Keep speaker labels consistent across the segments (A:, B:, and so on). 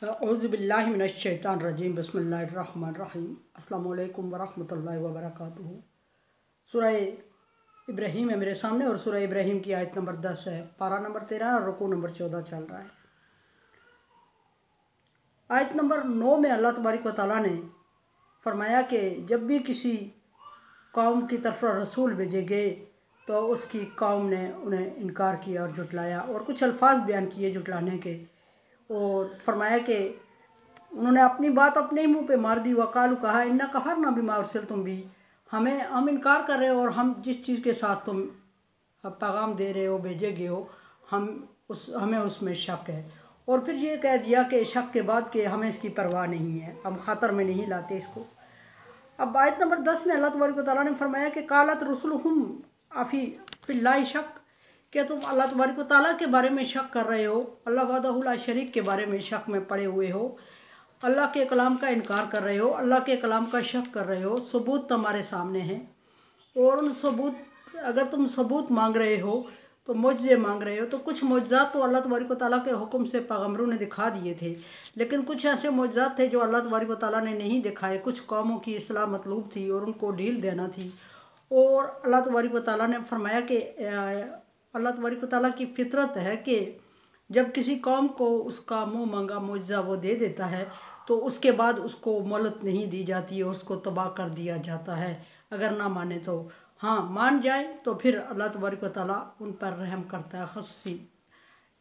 A: औज़ुबिल्लाहि मिनश्शैतानिर्रजीम बिस्मिल्लाहिर्रहमानिर्रहीम अस्सलामु अलैकुम वरहमतुल्लाहि वबरकातुहू। सूरह इब्राहीम है मेरे सामने और सूरह इब्राहीम की आयत नंबर 10 है, पारा नंबर 13 और रुकू नंबर 14 चल रहा है। आयत नंबर 9 में अल्लाह तबारक व तआला ने फरमाया कि जब भी किसी कौम की तरफ रसूल भेजे गए तो उसकी कौम ने उन्हें इनकार किया और जुटलाया और कुछ अल्फाज बयान किए जुटलाने के, और फरमाया कि उन्होंने अपनी बात अपने ही मुंह पे मार दी। वकालू कहा इन्ना कफर ना बीमा उर्सिल तुम भी, हम इनकार कर रहे हो और हम जिस चीज़ के साथ तुम पैगाम दे रहे हो भेजे गए हो हमें उसमें शक है। और फिर ये कह दिया कि शक के बाद कि हमें इसकी परवाह नहीं है, हम ख़तर में नहीं लाते इसको। अब आयत नंबर 10 में अल्लाह तबारक व तआला ने फरमाया कि कालत रसुलहुम अफ़ी फ़िल्लाहि शक, क्या तुम अल्लाह तबारक व तआला के बारे में शक कर रहे हो, अल्लाह वहदहु ला शरीक के बारे में शक में पड़े हुए हो, अल्लाह के कलाम का इनकार कर रहे हो, अल्लाह के कलाम का शक कर रहे हो। सबूत तुम्हारे सामने हैं और उन सबूत, अगर तुम सबूत मांग रहे हो तो मुझसे मांग रहे हो, तो कुछ मुजज़ात तो अल्लाह तबारक व तआला के हुक्म से पैगम्बरों ने दिखा दिए थे, लेकिन कुछ ऐसे मुजज़ात थे जो अल्लाह तबारक व तआला ने नहीं दिखाए। कुछ कौमों की इस्लाह मतलूब थी और उनको ढील देना थी। और अल्लाह तबारक व तआला ने फरमाया कि अल्लाह तबारक व तआला की फितरत है कि जब किसी कौम को उसका मुँह मांगा मुजज़ा वो दे देता है तो उसके बाद उसको मोहलत नहीं दी जाती है, उसको तबाह कर दिया जाता है। अगर ना माने तो हाँ, मान जाए तो फिर अल्लाह तबारक व तआला उन पर रहम करता है, ख़ुसूसी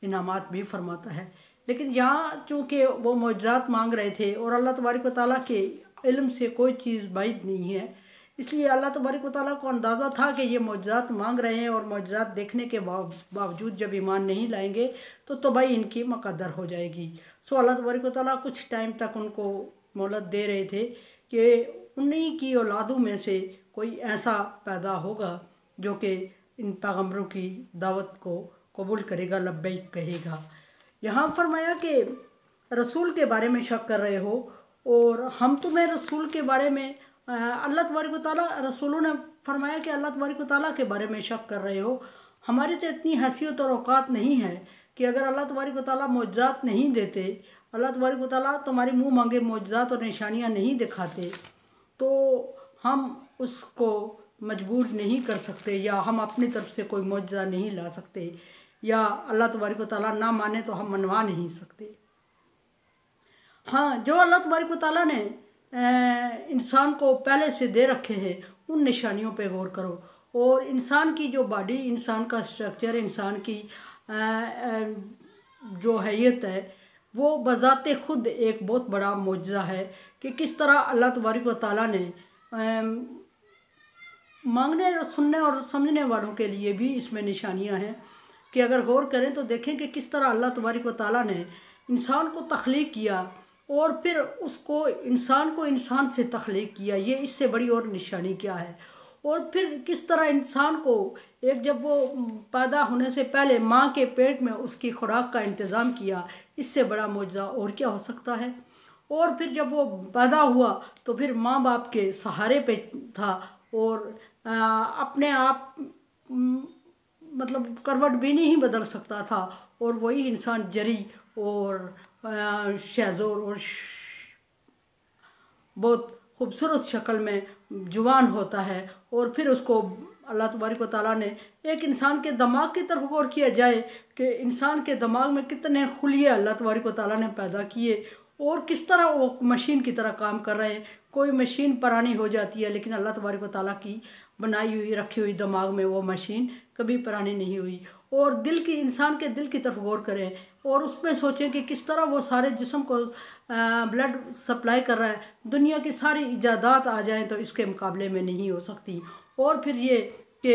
A: इनामात भी फरमाता है। लेकिन यहाँ चूँकि वो मुजज़ात मांग रहे थे और अल्लाह तबारक व तआला के इल्म से कोई चीज़ बाइद नहीं है, इसलिए अल्लाह तबारक व तआला को अंदाज़ा था कि ये मुजज़ात मांग रहे हैं और मुजज़ात देखने के बावजूद जब ईमान नहीं लाएंगे तो तबाही इनकी मुक़द्दर हो जाएगी। सो अल्लाह तबारक व तआला कुछ टाइम तक उनको मोहलत दे रहे थे कि उन्हीं की औलादों में से कोई ऐसा पैदा होगा जो कि इन पैगम्बरों की दावत को कबूल करेगा, लब्बैक कहेगा। यहाँ फरमाया कि रसूल के बारे में शक कर रहे हो और हम तुम्हें रसूल के बारे में अल्लाह तबारक व तआला, रसूलों ने फरमाया कि अल्लाह तबारक व तआला के बारे में शक कर रहे हो। हमारी तो इतनी हैसियत और औकात नहीं है कि अगर अल्लाह तबारक व तआला मुजज़ात नहीं देते, अल्लाह तबारक व तआला तुम्हारी मुँह मांगे मुजज़ात और निशानियाँ नहीं दिखाते तो हम उसको मजबूर नहीं कर सकते, या हम अपनी तरफ से कोई मुजज़ा नहीं ला सकते, या अल्लाह तबारक व तआला ना माने तो हम मनवा नहीं सकते। हाँ, जो अल्लाह तबारक व तआला ने इंसान को पहले से दे रखे हैं उन निशानियों पे गौर करो। और इंसान की जो बॉडी, इंसान का स्ट्रक्चर, इंसान की जो हैयत है वो बज़ाते ख़ुद एक बहुत बड़ा मुजज़ा है कि किस तरह अल्लाह तबारक व तआला ने मांगने और सुनने और समझने वालों के लिए भी इसमें निशानियां हैं कि अगर गौर करें तो देखें कि किस तरह अल्लाह तबारक व तआला ने इंसान को तख्लीक किया और फिर उसको इंसान से तख्लीक किया। ये इससे बड़ी और निशानी क्या है। और फिर किस तरह इंसान को जब वो पैदा होने से पहले माँ के पेट में उसकी खुराक का इंतज़ाम किया, इससे बड़ा मुजज़ा और क्या हो सकता है। और फिर जब वो पैदा हुआ तो फिर माँ बाप के सहारे पे था और अपने आप मतलब करवट भी नहीं बदल सकता था, और वही इंसान जरी और शेज़ोर और बहुत खूबसूरत शक्ल में जुवान होता है। और फिर उसको अल्लाह तबारक व तआला ने एक इंसान के दिमाग की तरफ गौर किया जाए कि इंसान के दिमाग में कितने खुलिये अल्लाह तबारक व तआला ने पैदा किए और किस तरह वो मशीन की तरह काम कर रहे हैं। कोई मशीन पुरानी हो जाती है लेकिन अल्लाह तबारक व तआला की बनाई हुई रखी हुई दिमाग में वो मशीन कभी पुरानी नहीं हुई। और इंसान के दिल की तरफ गौर करें और उसमें सोचें कि किस तरह वो सारे जिस्म को ब्लड सप्लाई कर रहा है। दुनिया की सारी इजादात आ जाएं तो इसके मुकाबले में नहीं हो सकती। और फिर ये कि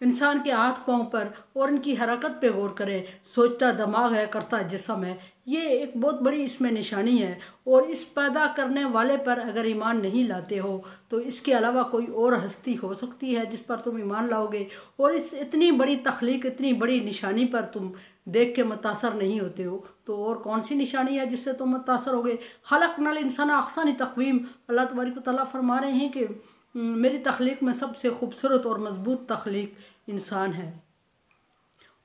A: इंसान के हाथ पाँव पर और इनकी हरकत पे गौर करें, सोचता दिमाग है, करता जिस्म है, ये एक बहुत बड़ी इसमें निशानी है। और इस पैदा करने वाले पर अगर ईमान नहीं लाते हो तो इसके अलावा कोई और हस्ती हो सकती है जिस पर तुम ईमान लाओगे। और इस इतनी बड़ी तख्लीक, इतनी बड़ी निशानी पर तुम देख के मुतासर नहीं होते हो तो और कौन सी निशानी है जिससे तुम मुतासर होगे। खलक़नल इंसान अहसन तक़वीम, अल्लाह तबारक व तआला फरमा रहे हैं कि मेरी तख्लीक में सबसे खूबसूरत और मज़बूत तख्लीक इंसान है।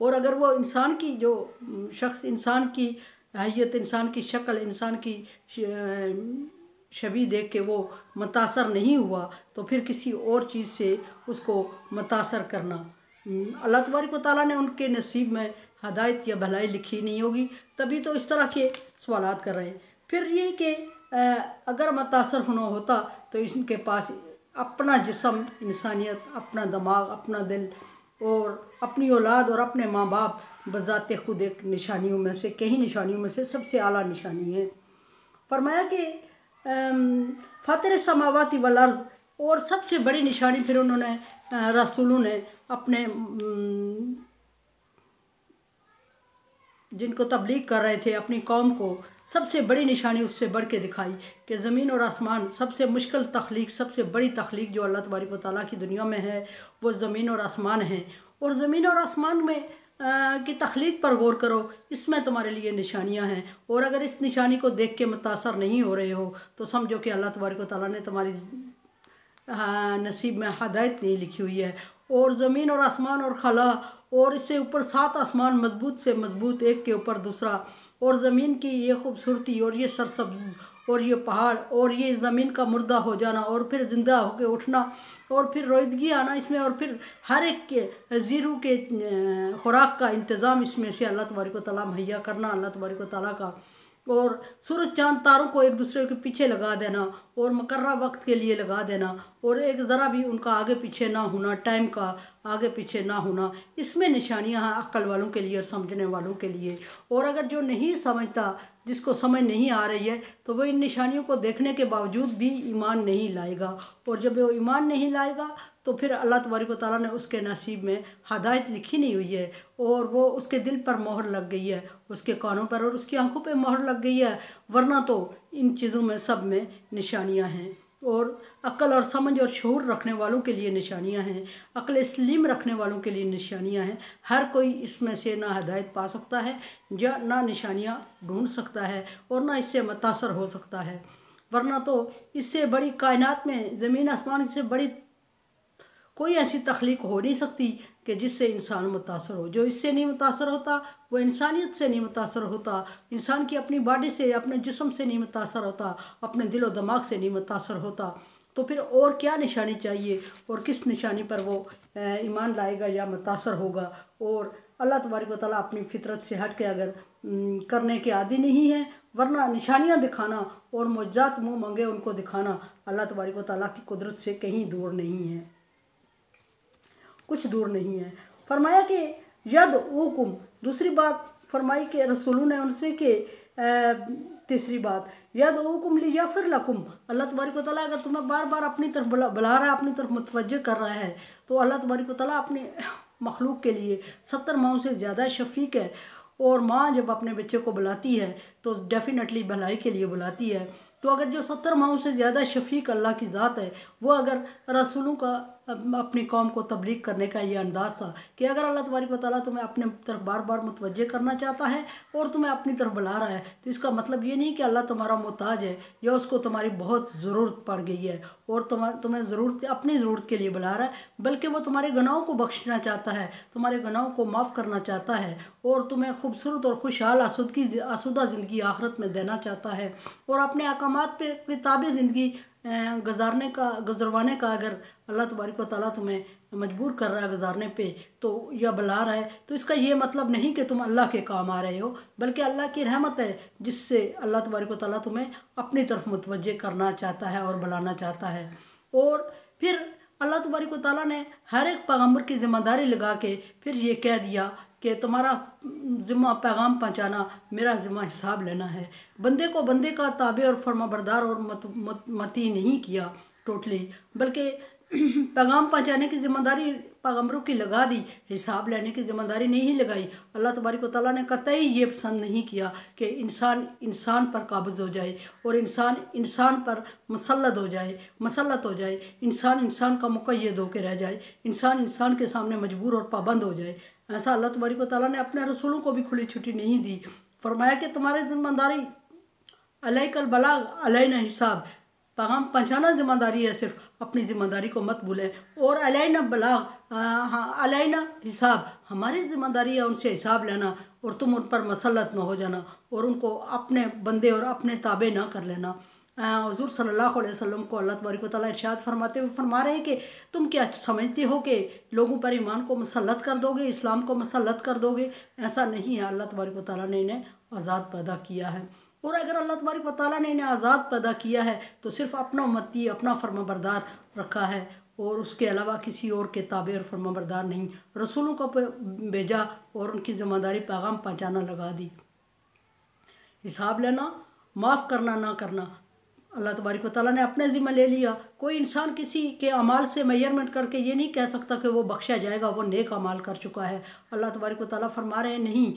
A: और अगर वो इंसान की जो शख्स इंसान की हैयत, इंसान की शक्ल, इंसान की छवि देख के वो मुतासर नहीं हुआ तो फिर किसी और चीज़ से उसको मुतासर करना। अल्लाह तबारक व तआला ने उनके नसीब में हदायत या भलाई लिखी नहीं होगी, तभी तो इस तरह के सवालात कर रहे हैं। फिर ये कि अगर मुतासर होना होता तो इनके पास अपना जिस्म, इंसानियत, अपना दिमाग, अपना दिल और अपनी औलाद और अपने माँ बाप बज़ाते खुद एक निशानियों में से, कई निशानियों में से सबसे आला निशानी है। फरमाया कि फातिर समावाती वल अर्ज़, और सबसे बड़ी निशानी फिर उन्होंने रसूलों ने अपने जिनको तबलीग कर रहे थे अपनी कौम को सबसे बड़ी निशानी उससे बढ़ के दिखाई कि ज़मीन और आसमान, सबसे मुश्किल तख्लीक, सबसे बड़ी तख्लीक जो अल्लाह तबारक व तआला की दुनिया में है वो ज़मीन और आसमान है। और ज़मीन और आसमान में की तख्लीक पर गौर करो, इसमें तुम्हारे लिए निशानियां हैं। और अगर इस निशानी को देख के मुतासर नहीं हो रहे हो तो समझो कि अल्लाह तबारक व तआला ने तुम्हारी नसीब में हदायत नहीं लिखी हुई है। और ज़मीन और आसमान और खला, और इससे ऊपर 7 आसमान मजबूत से मजबूत एक के ऊपर दूसरा, और ज़मीन की ये खूबसूरती और ये सरसब्ज और ये पहाड़ और ये ज़मीन का मुर्दा हो जाना और फिर ज़िंदा होकर उठना और फिर रोईदगी आना इसमें, और फिर हर एक के ज़ीरू के खुराक का इंतज़ाम इसमें से अल्लाह तबारक व तआला मुहैया करना, अल्लाह तबारक व तआला का। और सूरज चाँद तारों को एक दूसरे के पीछे लगा देना और मुकर्रर वक्त के लिए लगा देना, और एक ज़रा भी उनका आगे पीछे ना होना, टाइम का आगे पीछे ना होना, इसमें निशानियां हैं अक्ल वालों के लिए और समझने वालों के लिए। और अगर जो नहीं समझता, जिसको समझ नहीं आ रही है, तो वो इन निशानियों को देखने के बावजूद भी ईमान नहीं लाएगा। और जब वो ईमान नहीं लाएगा तो फिर अल्लाह तबारक व तआला ने उसके नसीब में हदायत लिखी नहीं हुई है, और वो उसके दिल पर मोहर लग गई है, उसके कानों पर और उसकी आंखों पर मोहर लग गई है। वरना तो इन चीज़ों में सब में निशानियां हैं, और अक्ल और समझ और शऊर रखने वालों के लिए निशानियां हैं, अक्ल सलीम रखने वालों के लिए निशानियां हैं। हर कोई इसमें से ना हदायत पा सकता है, या ना निशानियां ढूंढ सकता है, और ना इससे मुतासर हो सकता है। वरना तो इससे बड़ी कायनात में, ज़मीन आसमान से बड़ी कोई ऐसी तख्लीक हो नहीं सकती कि जिससे इंसान मुतासर हो। जो इससे नहीं मुतासर होता वो इंसानियत से नहीं मुतासर होता, इंसान की अपनी बॉडी से, अपने जिस्म से नहीं मुतासर होता, अपने दिल और दिमाग से नहीं मुतासर होता। तो फिर और क्या निशानी चाहिए, और किस निशानी पर वो ईमान लाएगा या मुतासर होगा। और अल्लाह तबारक व तआला अपनी फितरत से हट के अगर करने के आदी नहीं है, वरना निशानियाँ दिखाना और मुअज्जात मुँह मंगे उनको दिखाना अल्लाह तबारक व तआला की कुदरत से कहीं दूर नहीं है, कुछ दूर नहीं है। फरमाया कि यद हुकुम, दूसरी बात फरमाई कि रसूलों ने उनसे कि तीसरी बात यद हुकुम लिया फिर लकुम, अल्लाह तबारक व तआला अगर तुम्हें बार बार अपनी तरफ बुला रहा है, अपनी तरफ मुतवज्जे कर रहा है, तो अल्लाह तबारक व तआला अपने मखलूक के लिए 70 माओं से ज़्यादा शफीक है। और माँ जब अपने बच्चे को बुलाती है तो डेफिनेटली भलाई के लिए बुलाती है। तो अगर जो 70 माओं से ज़्यादा शफीक अल्लाह की ज़ात है, वो अगर रसूलों का अपनी कौम को तबलीग करने का ये अंदाज़ था कि अगर अल्लाह तबारक व तआला तुम्हें अपने तरफ बार बार मुतवज्जे करना चाहता है और तुम्हें अपनी तरफ बुला रहा है, तो इसका मतलब ये नहीं कि अल्लाह तुम्हारा मोहताज है या उसको तुम्हारी बहुत ज़रूरत पड़ गई है और तुम्हें ज़रूरत, अपनी ज़रूरत के लिए बुला रहा है, बल्कि वो तुम्हारे गुनाहों को बख्शना चाहता है, तुम्हारे गुनाहों को माफ़ करना चाहता है, और तुम्हें खूबसूरत और खुशहाल आसूदा ज़िंदगी आखिरत में देना चाहता है। और अपने अहकामात पे किताबी ज़िंदगी गुजरवाने का अगर अल्लाह तबारक व तआला तुम्हें मजबूर कर रहा है गुजारने पे, तो या बुला रहा है, तो इसका ये मतलब नहीं कि तुम अल्लाह के काम आ रहे हो, बल्कि अल्लाह की रहमत है जिससे अल्लाह तबारक व तआला तुम्हें अपनी तरफ मुतवज्जे करना चाहता है और बुलाना चाहता है। और फिर अल्लाह तबारक व तआला ने हर एक पैगम्बर की ज़िम्मेदारी लगा के फिर ये कह दिया कि तुम्हारा ज़िम्मा पैगाम पहुँचाना, मेरा ज़िम्मा हिसाब लेना है। बंदे को बंदे का ताबे और फरमाबरदार और मती नहीं किया टोटली, बल्कि पैगाम पहुँचाने की ज़िम्मेदारी पैगम्बरों की लगा दी, हिसाब लेने की ज़िम्मेदारी नहीं लगाई। अल्लाह तबारक व तआला ने कतई ये पसंद नहीं किया कि इंसान पर काबिज़ हो जाए और इंसान पर मसल्लत हो जाए, इंसान का मुक़य्यद होकर रह जाए, इंसान के सामने मजबूर और पाबंद हो जाए। ऐसा अल्लाह तबारक व तआला ने अपने रसूलों को भी खुली छुट्टी नहीं दी। फरमाया कि तुम्हारी ज़िम्मेदारी अलैकल बलाग अलैना हिसाब, पैगाम पहुँचाना ज़िम्मेदारी है, सिर्फ अपनी ज़िम्मेदारी को मत भूलें। और अलैना बलाग, हाँ अलैना हिसाब, हमारी ज़िम्मेदारी है उनसे हिसाब लेना, और तुम उन पर मसलत न हो जाना और उनको अपने बंदे और अपने ताबे ना कर लेना। हुज़ूर सल्लल्लाहु अलैहि वसल्लम को अल्लाह तबारक व तआला इरशाद फरमाते हुए फरमा रहे हैं कि तुम क्या समझते हो कि लोगों पर ईमान को मसलत कर दोगे, इस्लाम को मसलत कर दोगे? ऐसा नहीं है। अल्लाह तबारक व तआला ने इन्हें आज़ाद पैदा किया है, और अगर अल्लाह तबारक व तआला ने इन्हें आज़ाद पैदा किया है तो सिर्फ अपना उम्मती, अपना फर्माबरदार रखा है, और उसके अलावा किसी और के ताबे और फर्माबरदार नहीं। रसूलों को भेजा और उनकी ज़िम्मेदारी पैगाम पहुँचाना लगा दी। हिसाब लेना, माफ़ करना ना करना अल्लाह तबारक व तआला ने अपने ज़िम्मे ले लिया। कोई इंसान किसी के अमाल से मेजरमेंट करके ये नहीं कह सकता कि वो बख्शा जाएगा, वो नेक अमाल कर चुका है। अल्लाह तबारक व तआला फरमा रहे हैं नहीं,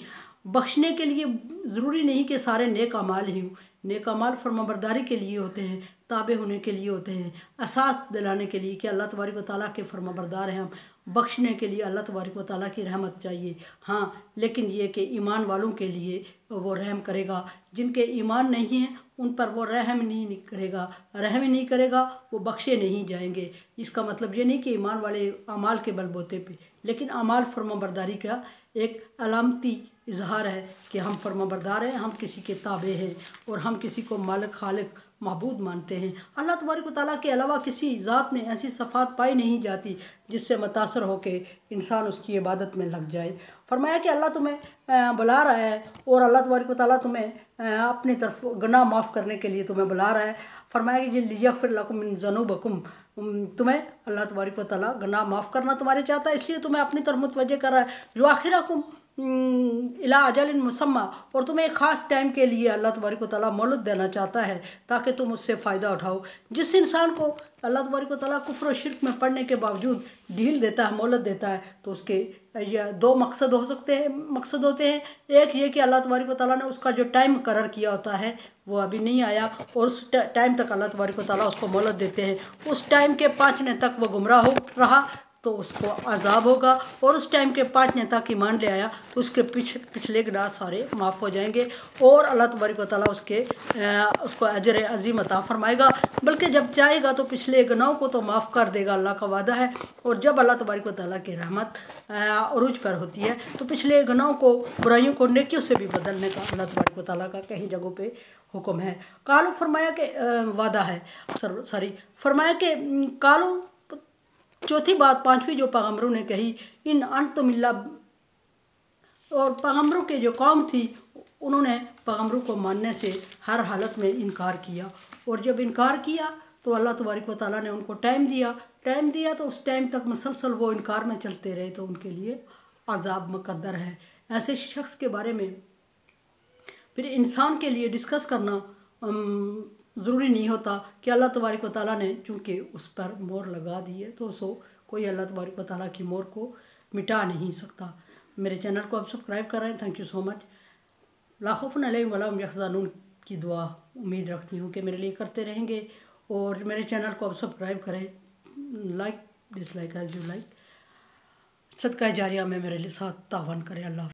A: बख्शने के लिए ज़रूरी नहीं कि सारे नेक अमाल ही हों। नेक अमाल फर्माबरदारी के लिए होते हैं, ताबे होने के लिए होते हैं, एहसास दिलाने के लिए कि अल्लाह तबारक व तआला के फर्माबरदार हैं हम। बख्शने के लिए अल्लाह तबारक व तआला की रहमत चाहिए, हाँ, लेकिन ये कि ईमान वालों के लिए वो रहम करेगा। जिनके ईमान नहीं है उन पर वो रहम नहीं करेगा, रहम नहीं करेगा, वो बख्शे नहीं जाएंगे। इसका मतलब ये नहीं कि ईमान वाले अमाल के बलबूते पे, लेकिन अमाल फर्माबरदारी का एक अलामती इजहार है कि हम फर्माबरदार हैं, हम किसी के ताबे हैं और हम किसी को मालिक, खालिक, महबूद मानते हैं। अल्लाह तबारक व तआला के अलावा किसी ज़ात में ऐसी सफ़ात पाई नहीं जाती जिससे मुतासर होकर इंसान उसकी इबादत में लग जाए। फरमाया कि अल्लाह तुम्हें बुला रहा है, और अल्लाह तबारक व तआला तुम्हें अपनी तरफ गुनाह माफ़ करने के लिए तुम्हें बुला रहा है। फरमाया कि लियग़फ़िर लकुम मिन ज़ुनूबिकुम, तुम्हें अल्लाह तबारक व तआला गुनाह माफ़ करना तुम्हारे चाहता है, इसलिए तुम्हें अपनी तरफ मुतवज्जे कर रहा है। युआखिरुकुम इला अजलिन मुसम्मा, और तुम्हें एक ख़ास टाइम के लिए अल्लाह तबारक व तआला मोहलत देना चाहता है ताकि तुम उससे फ़ायदा उठाओ। जिस इंसान को अल्लाह तबारक व तआला कुफ्र और शिर्क में पड़ने के बावजूद ढील देता है, मोहलत देता है, तो उसके या दो मकसद हो सकते हैं, मकसद होते हैं। एक ये कि अल्लाह तबारक व तआला ने उसका जो टाइम मुकर्रर किया होता है वो अभी नहीं आया, और उस टाइम तक अल्लाह तबारक व तआला उसको मोहलत देते हैं। उस टाइम के पहुँचने तक वो गुमराह हो रहा तो उसको अजाब होगा, और उस टाइम के पहुँचने तक ईमान ले आया तो उसके पिछले गुनाह सारे माफ़ हो जाएंगे, और अल्लाह तबारक व तआला उसको अजर अज़ीम अता फरमाएगा। बल्कि जब चाहेगा तो पिछले गुनाहों को तो माफ़ कर देगा, अल्लाह का वादा है। और जब अल्लाह तबारक व तआला की रहमत अरूज पर होती है तो पिछले गुनाहों को, बुराइयों को नेकियों से भी बदलने का अल्लाह तबारक व तआला का कहीं जगहों पे हुक्म है। कालो फरमाया कि वादा है, सॉरी फरमाया कि कालो, चौथी बात, पांचवी जो पैगम्बरों ने कही, इन अंतुम इल्ला, और पैगम्बरों के जो कौम थी उन्होंने पैगम्बरों को मानने से हर हालत में इनकार किया, और जब इनकार किया तो अल्लाह तबारक व तआला ने उनको टाइम दिया तो उस टाइम तक मुसलसल वो इनकार में चलते रहे तो उनके लिए अजाब मुकद्दर है। ऐसे शख्स के बारे में फिर इंसान के लिए डिस्कस करना ज़रूरी नहीं होता कि अल्लाह तबारक व तआला ने चूँकि उस पर मोहर लगा दी है तो कोई अल्लाह तबारक व तआला की मोहर को मिटा नहीं सकता। मेरे चैनल को आप सब्सक्राइब कर रहे हैं, थैंक यू सो मच। ला खौफुन अलैहिम वला हुम यहज़नून की दुआ उम्मीद रखती हूँ कि मेरे लिए करते रहेंगे, और मेरे चैनल को आप सब्सक्राइब करें, like dislike as you like, सदका जारिया में मेरे लिए साथ तावन करें। अल्लाह।